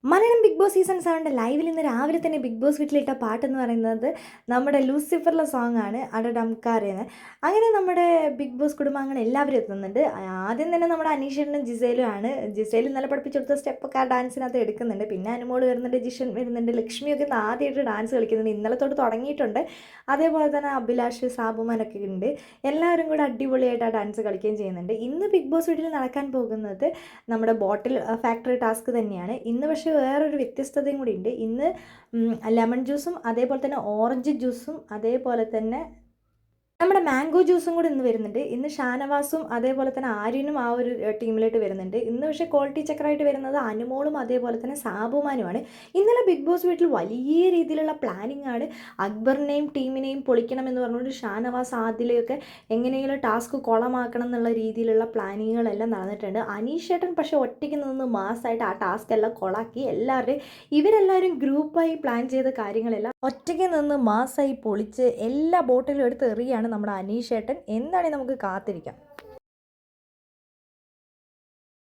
Malayalam big boss season 7 ലൈവിൽ ഇന്ന് രാവിലെ തന്നെ ബിഗ് ബോസ് വീട്ടിലിട്ട പാട്ടെന്ന് പറയുന്നത് നമ്മുടെ ലൂസിഫറിലെ സോങ് ആണ് അടഡംകാരേന്ന്. അങ്ങനെ നമ്മുടെ ബിഗ് ബോസ് കുടുംബാംഗങ്ങൾ എല്ലാവരും എത്തുന്നുണ്ട്. ആദ്യം തന്നെ നമ്മുടെ അനീഷേട്ടനും ജിസേലും ആണ്. ജിസേൽ ഇന്നലെ പഠിപ്പിച്ചു കൊടുത്ത സ്റ്റെപ്പൊക്കെ ആ ഡാൻസിനകത്ത് എടുക്കുന്നുണ്ട്. പിന്നെ അനുമോള് വരുന്നുണ്ട്, ജിഷൻ വരുന്നുണ്ട്, ലക്ഷ്മിയൊക്കെ ഇന്ന് ആദ്യമായിട്ട് ഡാൻസ് കളിക്കുന്നുണ്ട്. ഇന്നലെ തൊട്ട് തുടങ്ങിയിട്ടുണ്ട്. അതേപോലെ തന്നെ അഭിലാഷ്, സാബുമാനൊക്കെ ഉണ്ട്. എല്ലാവരും കൂടെ അടിപൊളിയായിട്ട് ആ ഡാൻസ് കളിക്കുകയും ചെയ്യുന്നുണ്ട്. ഇന്ന് ബിഗ് ബോസ് വീട്ടിൽ നടക്കാൻ പോകുന്നത് നമ്മുടെ ബോട്ടിൽ ഫാക്ടറി ടാസ്ക് തന്നെയാണ്. ഇന്ന് പക്ഷേ വേറൊരു വ്യത്യസ്തതയും കൂടി ഉണ്ട്. ഇന്ന് ലെമൺ ജ്യൂസും അതേപോലെ തന്നെ ഓറഞ്ച് ജ്യൂസും അതേപോലെ തന്നെ നമ്മുടെ മാംഗോ ജ്യൂസും കൂടി ഇന്ന് വരുന്നുണ്ട്. ഇന്ന് ഷാനവാസും അതേപോലെ തന്നെ ആര്യനും ആ ഒരു ടീമിലോട്ട് വരുന്നുണ്ട്. ഇന്ന് പക്ഷേ ക്വാളിറ്റി ചെക്കറായിട്ട് വരുന്നത് അനുമോളും അതേപോലെ തന്നെ സാബുമാനുമാണ്. ഇന്നലെ ബിഗ് ബോസ് വീട്ടിൽ വലിയ രീതിയിലുള്ള പ്ലാനിങ് ആണ്. അക്ബറിനെയും ടീമിനെയും പൊളിക്കണമെന്ന് പറഞ്ഞുകൊണ്ട് ഷാനവാസ് ആദിലയൊക്കെ എങ്ങനെയെങ്കിലും ടാസ്ക് കുളമാക്കണം എന്നുള്ള രീതിയിലുള്ള പ്ലാനിങ്ങുകളെല്ലാം നടന്നിട്ടുണ്ട്. അനീഷേട്ടൻ പക്ഷേ ഒറ്റയ്ക്ക് നിന്ന് മാസമായിട്ട് ആ ടാസ്ക് എല്ലാം കൊളാക്കി. ഇവരെല്ലാവരും ഗ്രൂപ്പായി പ്ലാൻ ചെയ്ത കാര്യങ്ങളെല്ലാം ഒറ്റയ്ക്ക് നിന്ന് മാസമായി പൊളിച്ച് എല്ലാ ബോട്ടിലും എടുത്ത് എറിയാണ് നമ്മുടെ അനീഷേട്ടൻ. എന്താണെന്ന് നമുക്ക് കാത്തിരിക്കാം.